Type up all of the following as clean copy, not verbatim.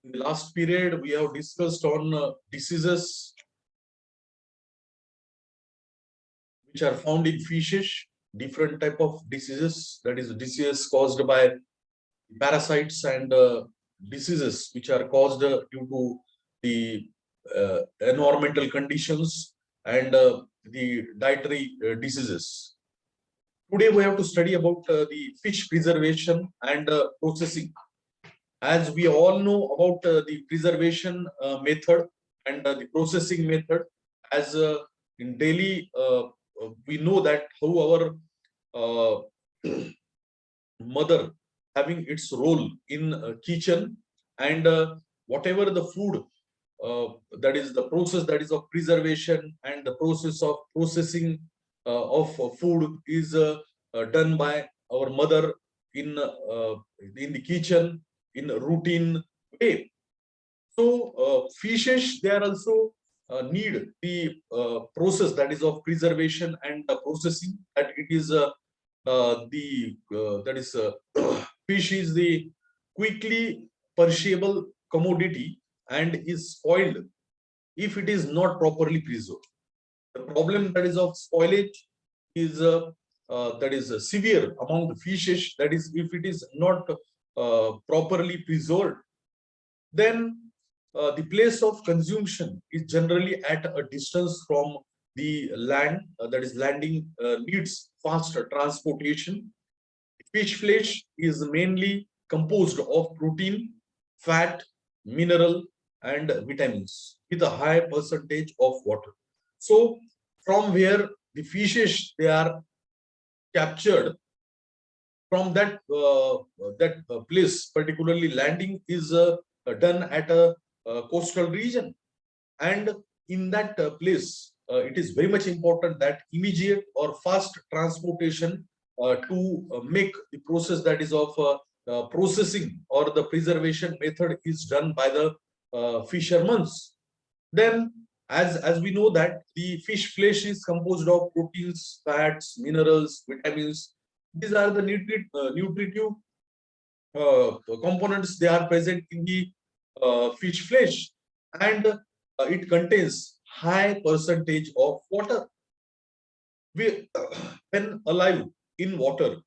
In the last period, we have discussed on diseases which are found in fishes, different type of diseases, that is diseases caused by parasites and diseases which are caused due to the environmental conditions and the dietary diseases. Today we have to study about the fish preservation and processing. As we all know about the preservation method and the processing method, as in daily we know that how our uh, mother having its role in kitchen, and whatever the food that is the process that is of preservation and the process of processing of food is done by our mother in the kitchen in a routine way. So fishes, they are also need the process that is of preservation and processing, that it is the that is fish is the quickly perishable commodity and is spoiled if it is not properly preserved. The problem that is of spoilage is that is severe among the fishes. That is, if it is not properly preserved, then the place of consumption is generally at a distance from the land. That is, landing needs faster transportation. Fish flesh is mainly composed of protein, fat, mineral, and vitamins with a high percentage of water. So, from where the fishes they are captured, from that place, particularly landing is done at a coastal region, and in that place, it is very much important that immediate or fast transportation to make the process that is of processing or the preservation method is done by the fishermen. Then, as we know that the fish flesh is composed of proteins, fats, minerals, vitamins. These are the nutritive components. They are present in the fish flesh, and it contains high percentage of water. When alive in water,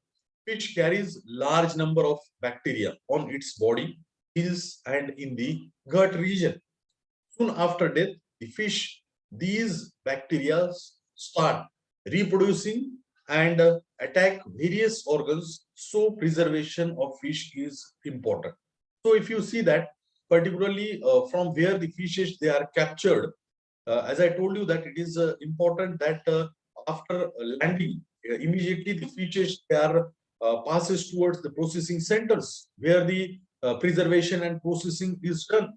fish carries large number of bacteria on its body, gills, and in the gut region. Soon after death, the fish, these bacteria start reproducing and attack various organs. So preservation of fish is important. So if you see that, particularly from where the fishes they are captured, as I told you that it is important that after landing, immediately the fishes they are passes towards the processing centers where the preservation and processing is done.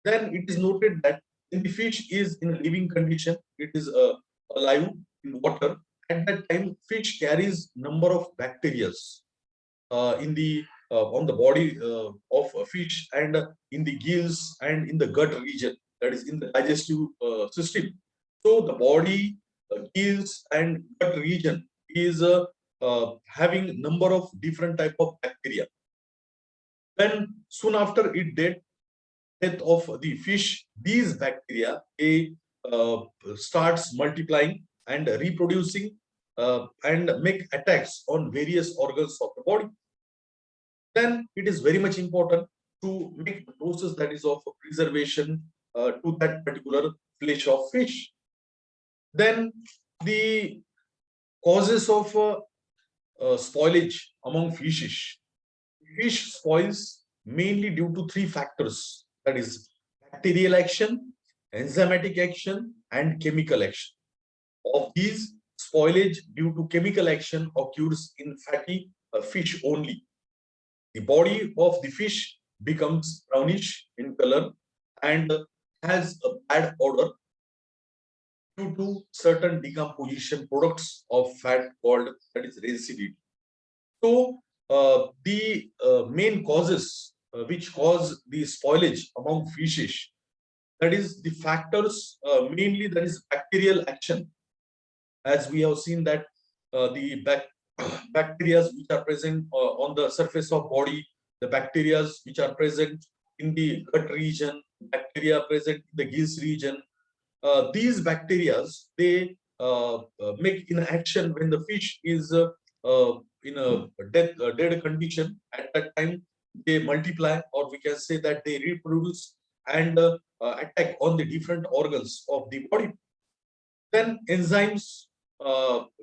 Then it is noted that when the fish is in a living condition, it is alive in water. At that time, fish carries number of bacteria in the on the body of a fish, and in the gills and in the gut region, that is in the digestive system. So the body, gills, and gut region is having number of different type of bacteria. Then soon after death of the fish, these bacteria starts multiplying and reproducing and make attacks on various organs of the body. Then it is very much important to make the process that is of preservation to that particular flesh of fish. Then the causes of spoilage among fishes. Fish spoils mainly due to three factors, that is bacterial action, enzymatic action, and chemical action. Of these, spoilage due to chemical action occurs in fatty fish only. The body of the fish becomes brownish in color and has a bad odor due to certain decomposition products of fat called, that is, rancidity. So the main causes which cause the spoilage among fishes, that is the factors mainly, that is bacterial action. As we have seen that the bacteria which are present on the surface of body, the bacteria which are present in the gut region, bacteria present in the gills region. These bacteria, they make in action when the fish is in a dead condition. At that time, they multiply, or we can say that they reproduce and attack on the different organs of the body. Then enzymes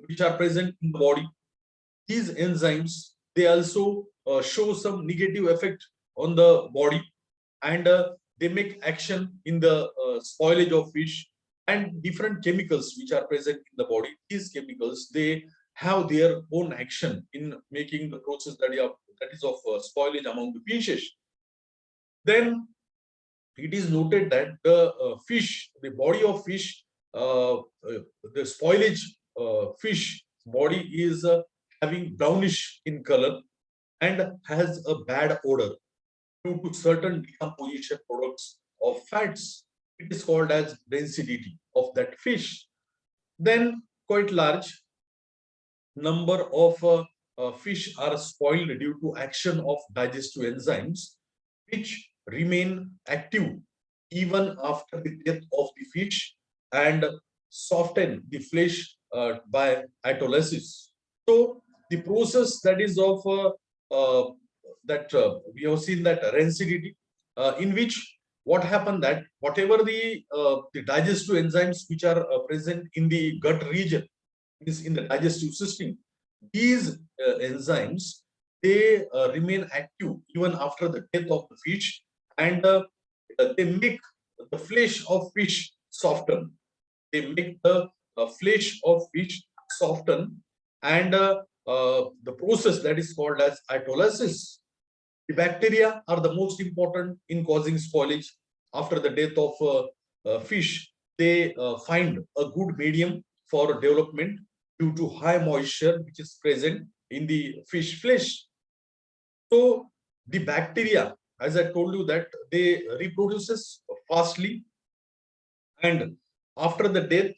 which are present in the body. These enzymes, they also show some negative effect on the body, and they make action in the spoilage of fish, and different chemicals which are present in the body. These chemicals, they have their own action in making the process that is of spoilage among the fishes. Then it is noted that the the body of fish, the spoilage fish body is having brownish in color and has a bad odor due to certain decomposition products of fats. It is called as density of that fish. Then quite large number of fish are spoiled due to action of digestive enzymes, which remain active even after the death of the fish and soften the flesh by autolysis. So the process that is of that we have seen that rancidity, in which what happened that whatever the digestive enzymes which are present in the gut region, is in the digestive system, these enzymes, they remain active even after the death of the fish, and they make the flesh of fish soften. They make the flesh of fish soften, and the process that is called as autolysis. The bacteria are the most important in causing spoilage. After the death of fish, they find a good medium for development due to high moisture which is present in the fish flesh. So the bacteria, as I told you, that they reproduces fastly, and after the death,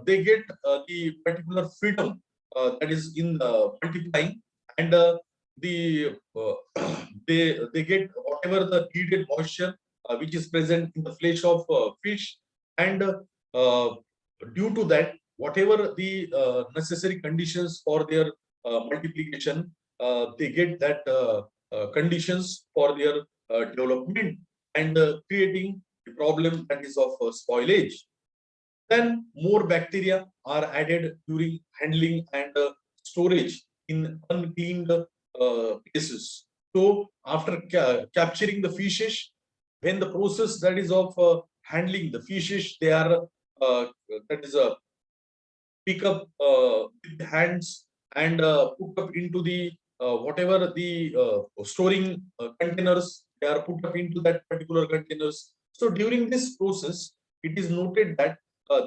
they get the particular freedom that is in multiplying, and the they get whatever the needed moisture which is present in the flesh of fish, and due to that, whatever the necessary conditions for their multiplication, they get that conditions for their development, and creating the problem that is of spoilage. Then more bacteria are added during handling and storage in uncleaned places. So after capturing the fishes, when the process that is of handling the fishes, they are that is a pick up with the hands and put up into the whatever the storing containers, they are put up into that particular containers. So during this process, it is noted that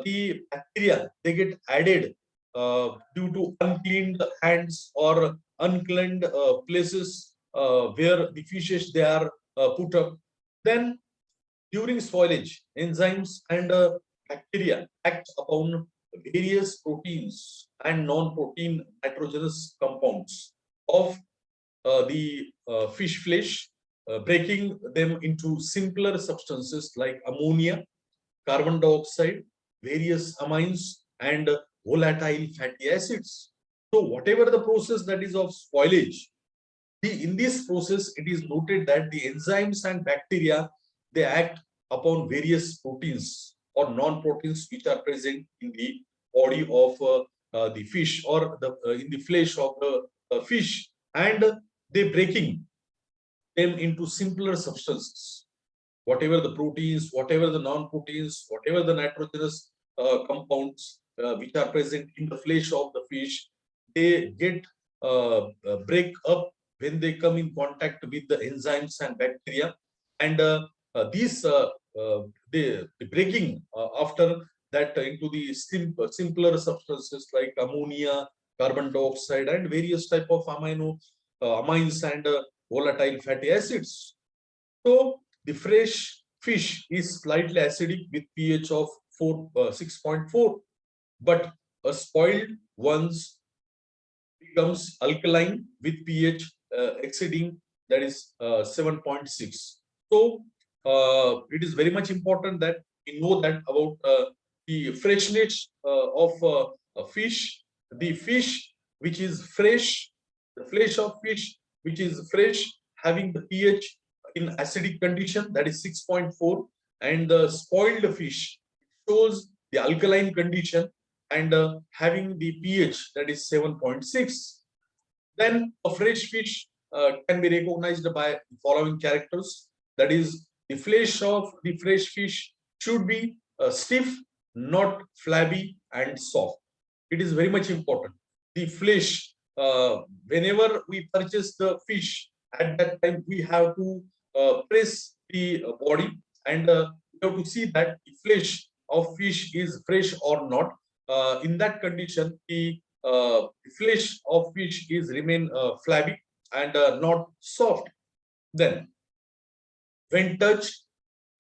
the bacteria, they get added due to uncleaned hands or uncleaned places where the fishes, they are put up. Then during spoilage, enzymes and bacteria act upon various proteins and non-protein nitrogenous compounds of the fish flesh, breaking them into simpler substances like ammonia, carbon dioxide, various amines, and volatile fatty acids. So whatever the process that is of spoilage, in this process, it is noted that the enzymes and bacteria, they act upon various proteins or non-proteins which are present in the body of the fish, or in the flesh of the fish, and they breaking them into simpler substances. Whatever the proteins, whatever the non-proteins, whatever the nitrogenous compounds which are present in the flesh of the fish, they get break up when they come in contact with the enzymes and bacteria, and these the breaking after that into the simpler substances like ammonia, carbon dioxide, and various type of amines and volatile fatty acids. So the fresh fish is slightly acidic with pH of 6.4, but a spoiled ones becomes alkaline with pH exceeding, that is 7.6. So it is very much important that we know that about the freshness of a fish, the fish which is fresh, the flesh of fish which is fresh, having the pH in acidic condition, that is 6.4, and the spoiled fish shows the alkaline condition and having the pH, that is 7.6. Then a fresh fish can be recognized by the following characters. That is, the flesh of the fresh fish should be stiff, not flabby and soft. It is very much important. The flesh, whenever we purchase the fish, at that time we have to press the body, and we have to see that the flesh of fish is fresh or not. In that condition, the flesh of fish is remain flabby and not soft. Then, when touched,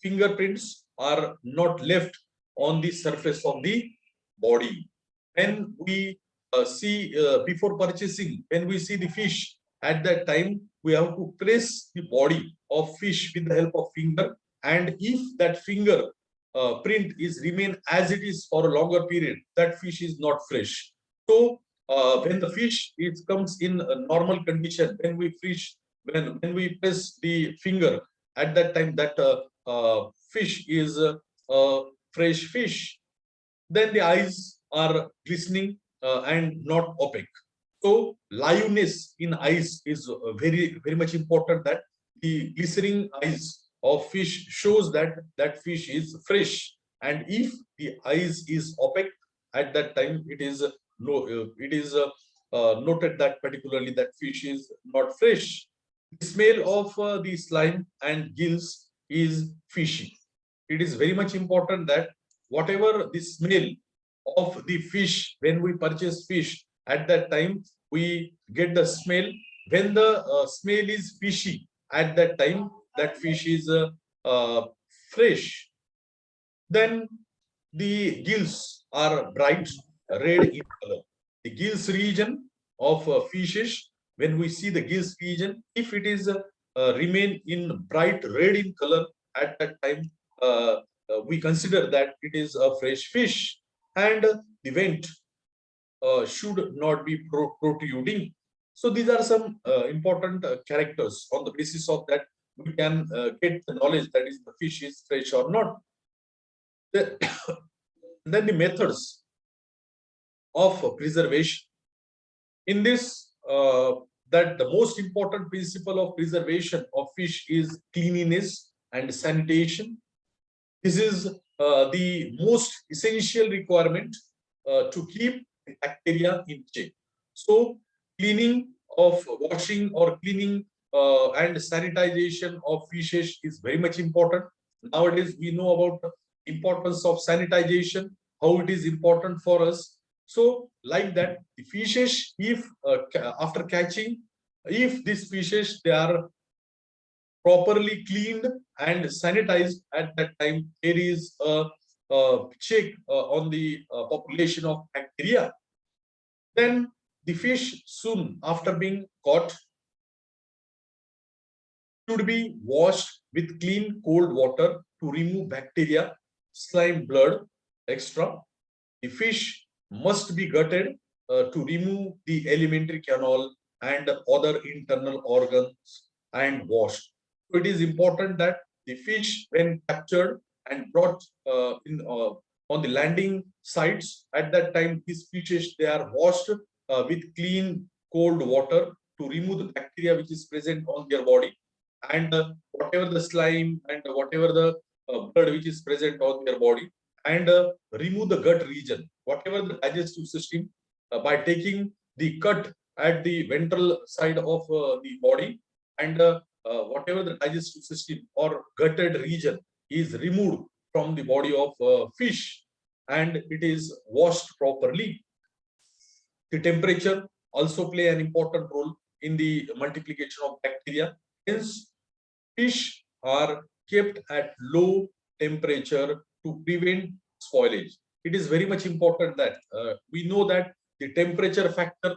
fingerprints are not left on the surface of the body. When we see before purchasing, when we see the fish, at that time we have to press the body of fish with the help of finger, and if that finger print is remain as it is for a longer period, that fish is not fresh. So when the fish it comes in a normal condition, when we when we press the finger, at that time that fish is a fresh fish. Then the eyes are glistening and not opaque. So liveness in eyes is very much important. That the glistening eyes of fish shows that that fish is fresh. And if the eyes is opaque, at that time it is noted that particularly that fish is not fresh. The smell of the slime and gills is fishy. It is very much important that whatever the smell of the fish, when we purchase fish, at that time we get the smell. When the smell is fishy, at that time that fish is fresh. Then the gills are bright red in color. The gills region of fishes, when we see the gills region, if it is remain in bright red in color, at that time we consider that it is a fresh fish. And the vent should not be protruding. So these are some important characters. On the basis of that, we can get the knowledge that is the fish is fresh or not. Then the methods of preservation. In this, that the most important principle of preservation of fish is cleanliness and sanitation. This is the most essential requirement to keep bacteria in check. So cleaning of washing or cleaning and sanitization of fishes is very much important. Nowadays, we know about the importance of sanitization, how it is important for us. So like that, the fishes, if after catching, if these fishes, they are properly cleaned and sanitized, at that time, there is a check on the population of bacteria. Then the fish, soon after being caught, should be washed with clean cold water to remove bacteria, slime, blood, extra. The fish must be gutted to remove the alimentary canal and other internal organs and washed. So it is important that the fish, when captured and brought on the landing sites, at that time these fishes, they are washed with clean cold water to remove the bacteria which is present on their body, and whatever the slime and whatever the blood which is present on their body, and remove the gut region, whatever the digestive system, by taking the cut at the ventral side of the body, and whatever the digestive system or gutted region is removed from the body of fish, and it is washed properly. The temperature also play an important role in the multiplication of bacteria. Hence, fish are kept at low temperature to prevent spoilage. It is very much important that we know that the temperature factor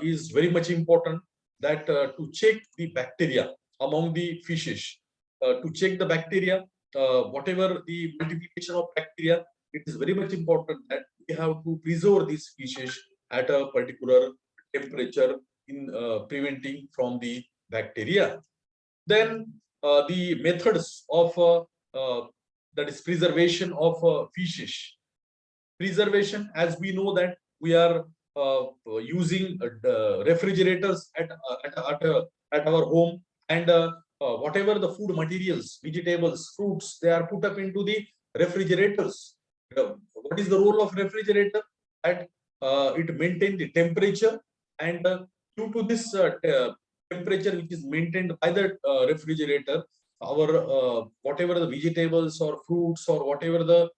is very much important, that to check the bacteria among the fishes. to check the bacteria, whatever the multiplication of bacteria. It is very much important that we have to preserve these fishes at a particular temperature in preventing from the bacteria. Then the methods of that is preservation of fishes. Preservation, as we know that we are using refrigerators at our home, and whatever the food materials, vegetables, fruits, they are put up into the refrigerators. What is the role of refrigerator? That it maintains the temperature, and due to this temperature which is maintained by the refrigerator, our whatever the vegetables or fruits or whatever the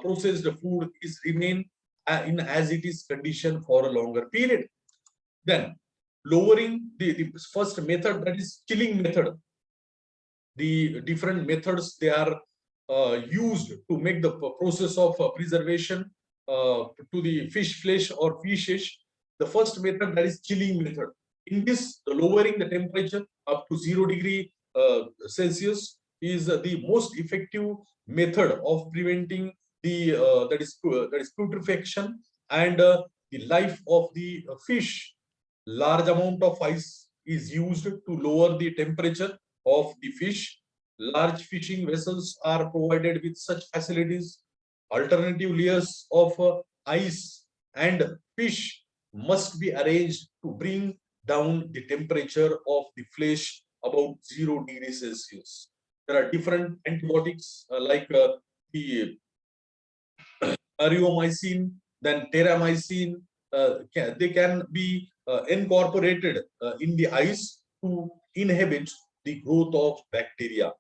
processed food is remain in as it is condition for a longer period. Then lowering the first method, that is chilling method. The different methods they are used to make the process of preservation to the fish flesh or fishes. The first method, that is chilling method. In this, the lowering the temperature up to 0 degree Celsius is the most effective method of preventing the that is putrefaction and the life of the fish. Large amount of ice is used to lower the temperature of the fish. Large fishing vessels are provided with such facilities. Alternative layers of ice and fish must be arranged to bring down the temperature of the flesh about 0 degrees Celsius. There are different antibiotics like the ariomycin, then terramycin. They can be incorporated in the ice to inhibit the growth of bacteria.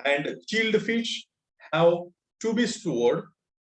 And chilled fish have to be stored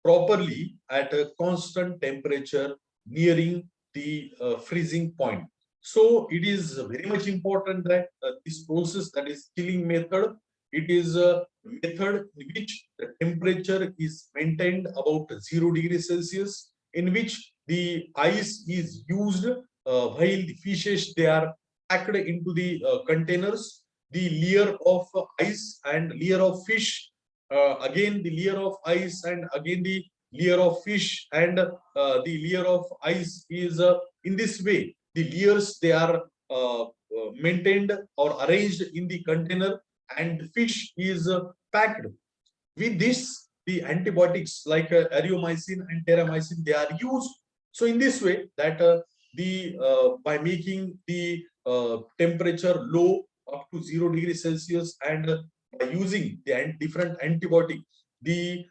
properly at a constant temperature nearing the freezing point. So it is very much important that this process, that is chilling method, it is a method in which the temperature is maintained about 0 degrees Celsius, in which the ice is used while the fishes they are packed into the containers. The layer of ice and layer of fish, again the layer of ice and again the layer of fish, and the layer of ice is in this way the layers they are maintained or arranged in the container, and the fish is packed. With this, the antibiotics like ariomycin and terramycin they are used. So in this way, that the by making the temperature low up to 0 degrees Celsius, and by using the different antibiotic, the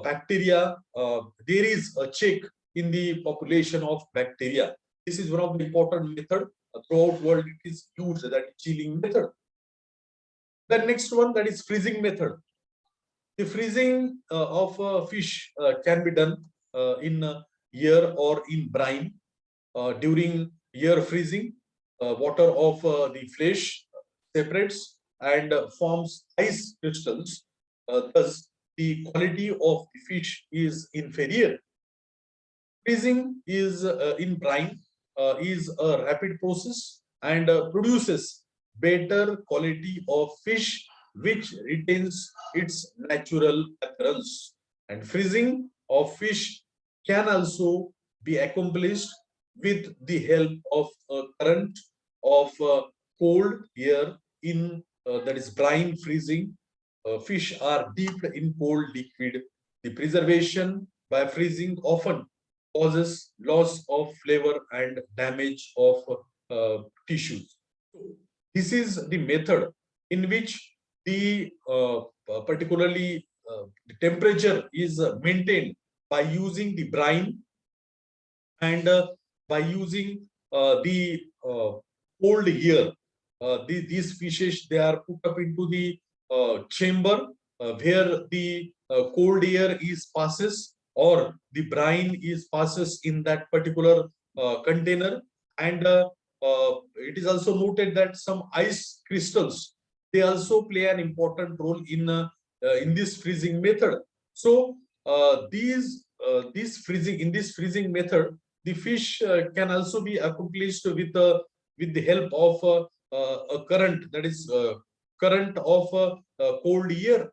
bacteria, there is a check in the population of bacteria. This is one of the important method throughout world. It is used, that chilling method. The next one, that is freezing method. The freezing of fish can be done in air or in brine. During air freezing, water of the flesh separates and forms ice crystals. Thus, the quality of the fish is inferior. Freezing is in brine is a rapid process and produces better quality of fish which retains its natural appearance. And freezing of fish can also be accomplished with the help of a current of cold air in that is brine freezing. Fish are dipped in cold liquid. The preservation by freezing often causes loss of flavor and damage of tissues. This is the method in which the particularly the temperature is maintained by using the brine, and by using the cold air. These fishes they are put up into the chamber where the cold air is passes, or the brine is passes in that particular container. And it is also noted that some ice crystals they also play an important role in this freezing method. So in this freezing method, the fish can also be accomplished with the help of a current, that is current of cold air.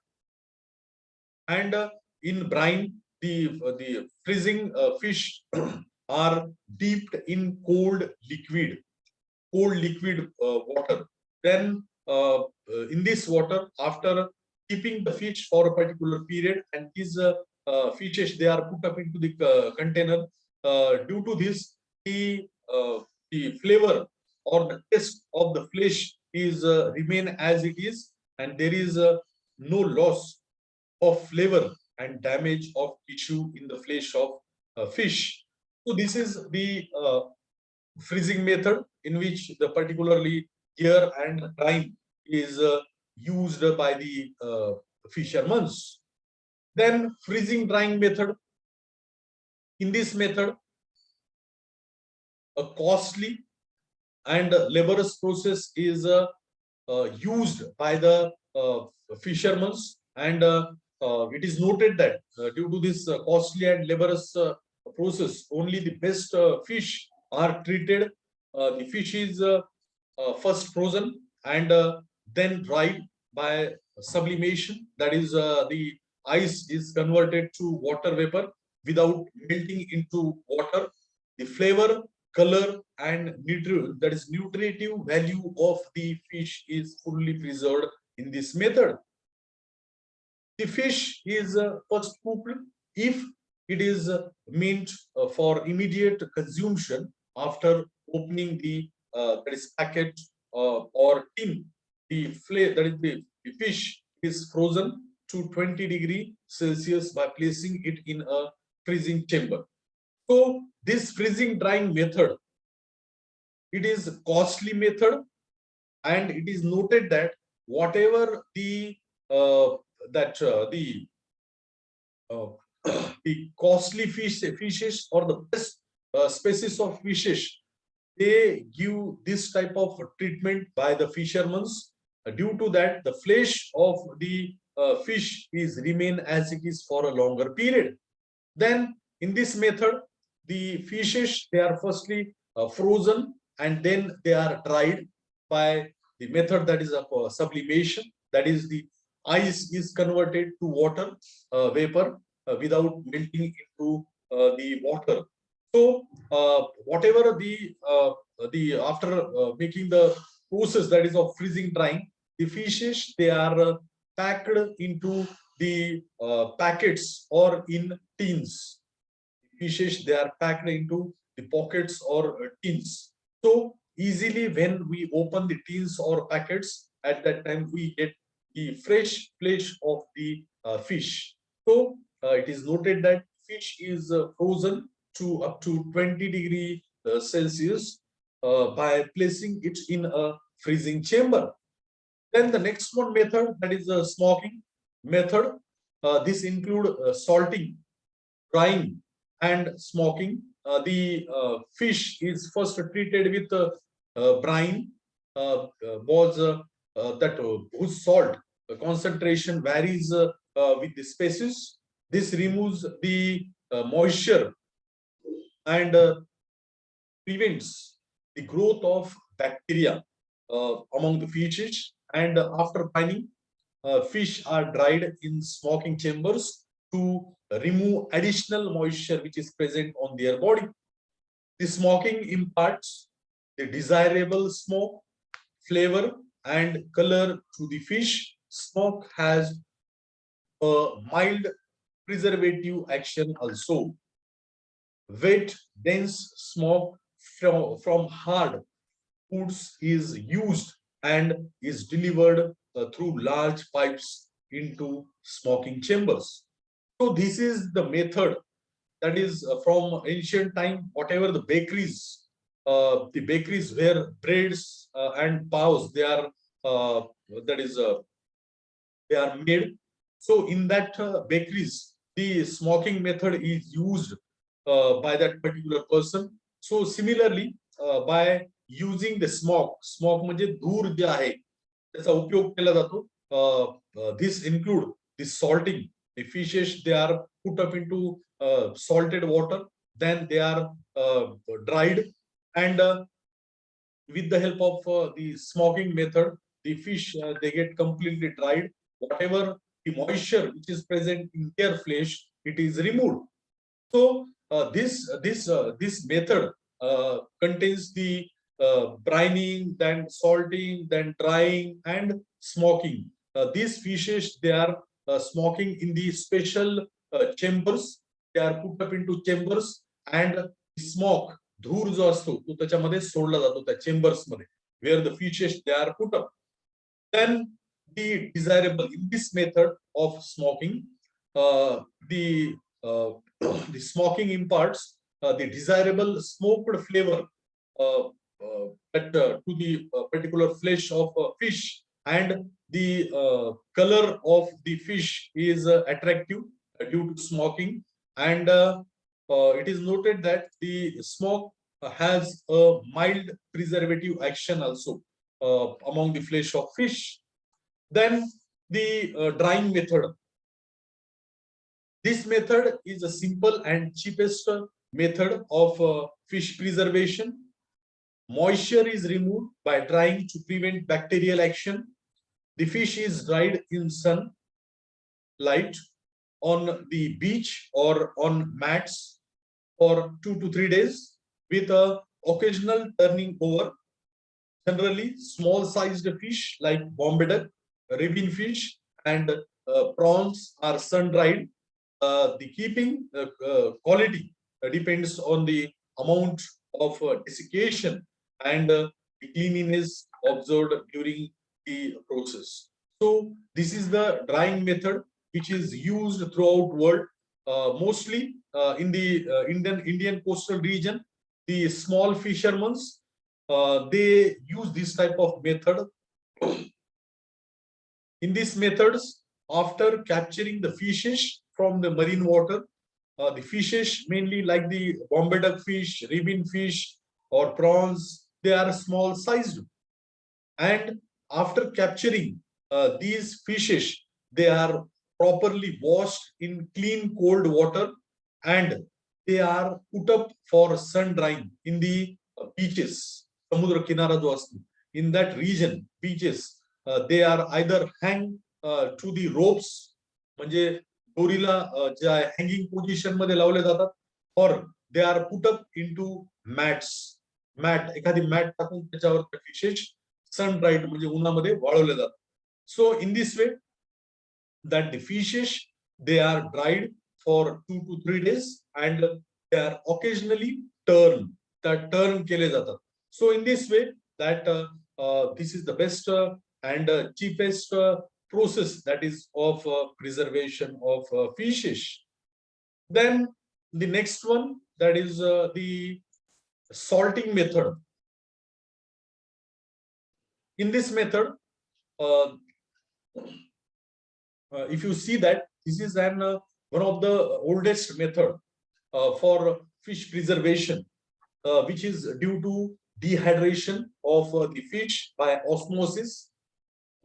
And in brine, the freezing fish are dipped in cold liquid water. Then in this water, after keeping the fish for a particular period, and these fishes, they are put up into the container. Due to this, the flavor or the taste of the flesh is remain as it is, and there is no loss of flavor and damage of tissue in the flesh of fish. So this is the freezing method in which the particularly air and time is used by the fishermen. Then freezing drying method. In this method, a costly and laborious process is used by the fishermen, and it is noted that due to this costly and laborious process, only the best fish are treated. The fish is first frozen and then dried by sublimation. That is, the ice is converted to water vapor without melting into water. The flavor, color, and that is nutritive value of the fish is fully preserved in this method. The fish is first cooked if it is meant for immediate consumption after opening the that is packet or tin. The fish is frozen to 20°C by placing it in a freezing chamber. So this freezing drying method, it is a costly method, and it is noted that whatever the the costly fishes or the best species of fishes, they give this type of treatment by the fishermen. Due to that, the flesh of the fish is remain as it is for a longer period. Then in this method, the fishes, they are firstly frozen and then they are dried by the method that is of sublimation. That is, the ice is converted to water vapor without melting into the water. So whatever the after making the process that is of freezing drying, the fishes, they are packed into the packets or in tins. Fishes, they are packed into the pockets or tins. So easily when we open the tins or packets, at that time we get the fresh flesh of the fish. So it is noted that fish is frozen to up to 20°C by placing it in a freezing chamber. Then the next one method, that is the smoking method. This include salting, drying, and smoking. The fish is first treated with brine, whose salt concentration varies with the species. This removes the moisture and prevents the growth of bacteria among the fishes. And after brining, fish are dried in smoking chambers to remove additional moisture which is present on their body. The smoking imparts the desirable smoke, flavor, and color to the fish. Smoke has a mild preservative action also. Wet, dense smoke from hard foods is used and is delivered through large pipes into smoking chambers. So this is the method that is from ancient time. Whatever the bakeries where breads and paos, they are that is they are made. So in that bakeries, the smoking method is used by that particular person. So similarly, by using the smoke म्हणजे धूर जे आहे त्याचा उपयोग केला जातो. This include the salting. The fishes, they are put up into salted water, then they are dried, and with the help of the smoking method, the fish they get completely dried. Whatever the moisture which is present in their flesh, it is removed. So this method contains the brining, then salting, then drying, and smoking. These fishes they are smoking in the special chambers. They are put up into chambers, and smoke धूर जो असतो तो त्याच्यामध्ये सोडला जातो त्या chambers मध्ये, where the fishes they are put up. Then the desirable in this method of smoking, the the smoking imparts the desirable smoked flavor to the particular flesh of fish, and the color of the fish is attractive due to smoking, and it is noted that the smoke has a mild preservative action also among the flesh of fish. Then the drying method. This method is a simple and cheapest method of fish preservation. Moisture is removed by drying to prevent bacterial action. The fish is dried in sunlight on the beach or on mats for 2 to 3 days with a occasional turning over. Generally, small-sized fish like Bombay duck, ribbon fish, and prawns are sun-dried. The keeping quality depends on the amount of desiccation and the cleanliness observed during the process. So this is the drying method which is used throughout world, mostly in the Indian coastal region. The small fishermen they use this type of method. In these methods, after capturing the fishes from the marine water, the fishes mainly like the Bombay duck fish, ribbon fish, or prawns, they are small sized. And after capturing these fishes, they are properly washed in clean cold water, and they are put up for sun drying in the beaches. Samudra Kinara jo asतो, in that region, beaches, they are either hang to the ropes, म्हणजे दोरीला ज्या hanging position मध्ये लावले जातात, or they are put up into mats. Mat, एखादी mat टाकून त्याच्यावर fishes sun dried म्हणजे उन्हामध्ये वाळवले जातात. So in this way, that the fishes they are dried for 2 to 3 days, and they are occasionally turn केले जातात. So in this way, that this is the best and cheapest process, that is of preservation of fishes. Then the next one, that is the salting method. In this method, if you see that this is one of the oldest method for fish preservation, which is due to dehydration of the fish by osmosis.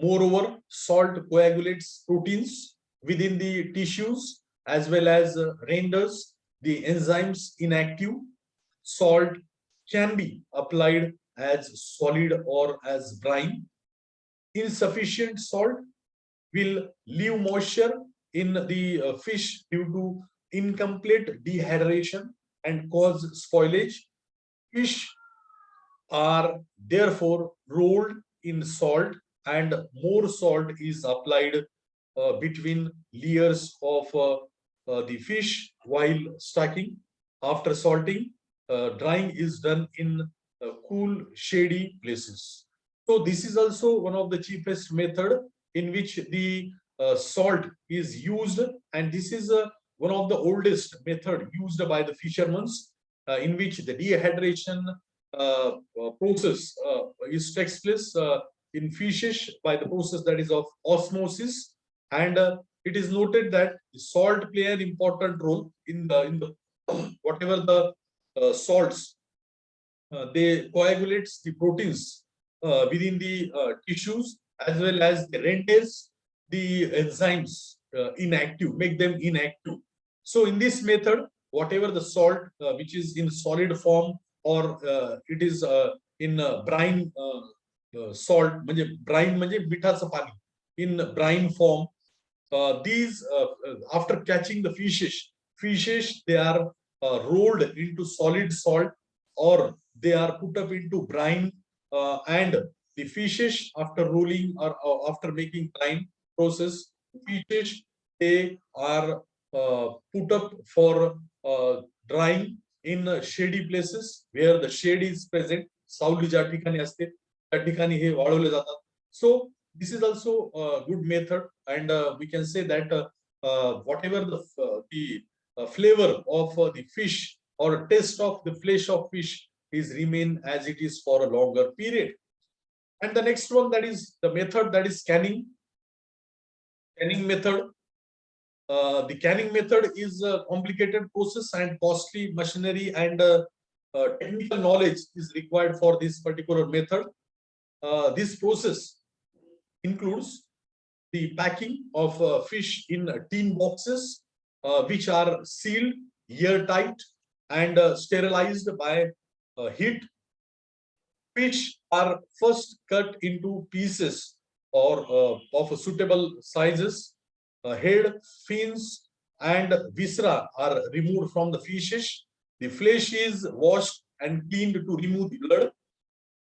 Moreover, salt coagulates proteins within the tissues as well as renders the enzymes inactive. Salt can be applied as solid or as brine. Insufficient salt will leave moisture in the fish due to incomplete dehydration and cause spoilage. Fish are therefore rolled in salt, and more salt is applied between layers of the fish while stacking. After salting, drying is done in cool, shady places. So this is also one of the cheapest method in which the salt is used, and this is one of the oldest method used by the fishermen, in which the dehydration process takes place in fishes by the process that is of osmosis, and it is noted that the salt play an important role in the whatever the salts they coagulates the proteins within the tissues, as well as the renders the enzymes inactive, make them inactive. So in this method, whatever the salt which is in solid form, or it is in brine salt म्हणजे brine म्हणजे मिठाचं पाणी in brine form. These after catching the fishes they are rolled into solid salt, or they are put up into brine, and the fishes after rolling or after making brine process, fishes they are put up for drying in shady places where the shade is present. सावली ज्या ठिकाणी असते त्या ठिकाणी हे वाळवले जातात. So this is also a good method, and we can say that whatever the flavor of the fish or taste of the flesh of fish is remain as it is for a longer period. And the next one, that is the method, that is canning method. The canning method is a complicated process and costly machinery and technical knowledge is required for this particular method. This process includes the packing of fish in tin boxes, which are sealed airtight and sterilized by heat. Fish are first cut into pieces or of suitable sizes. Head, fins, and viscera are removed from the fishes. The flesh is washed and cleaned to remove the blood.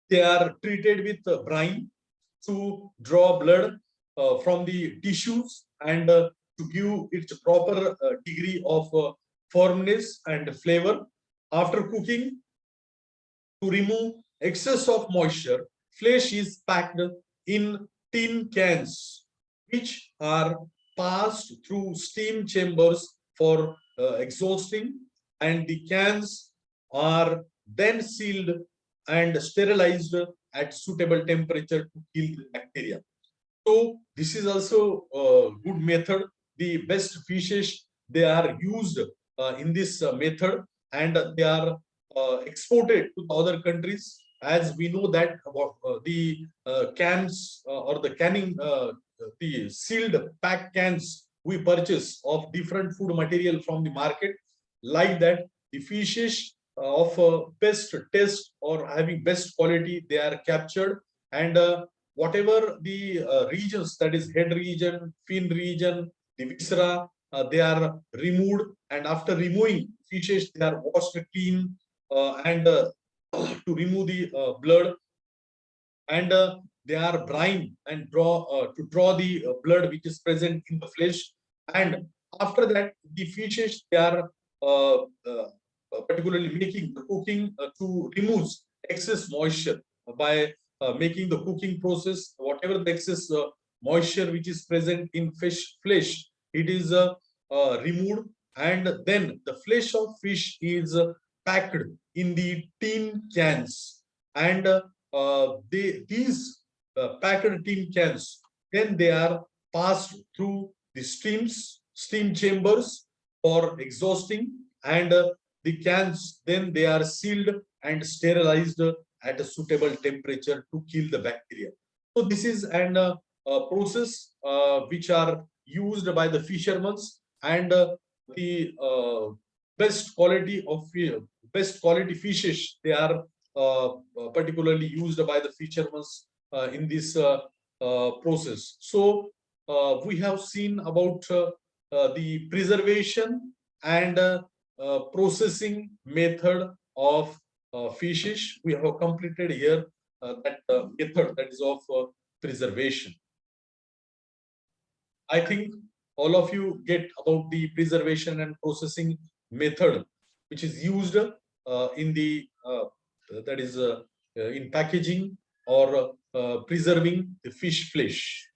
They are treated with brine to draw blood from the tissues and to give its proper degree of firmness and flavor. After cooking, to remove excess of moisture, flesh is packed in tin cans, which are passed through steam chambers for exhausting, and the cans are then sealed and sterilized at suitable temperature to kill the bacteria. So this is also a good method. The best fishes they are used in this method, and they are exported to other countries. As we know that the cans or the canning, the sealed packed cans we purchase of different food material from the market. Like that, the fishes of best taste or having best quality, they are captured, and whatever the regions, that is head region, fin region, the viscera, they are removed, and after removing fishes, they are washed clean and to remove the blood, and they are brine and to draw the blood which is present in the flesh. And after that, the fishes they are uh, uh, particularly making the cooking to remove excess moisture by making the cooking process. Whatever the excess moisture which is present in fish flesh, it is removed, and then the flesh of fish is packed in the tin cans, and these packed tin cans, then they are passed through the steam chambers for exhausting, and the cans then they are sealed and sterilized at a suitable temperature to kill the bacteria. So this is an process which are used by the fishermen, and the best quality of best quality fishes they are particularly used by the fishermen in this process. So we have seen about the preservation and processing method of fishes. We have completed here that method, that is of preservation. I think all of you get about the preservation and processing method which is used in the that is in packaging or preserving the fish flesh.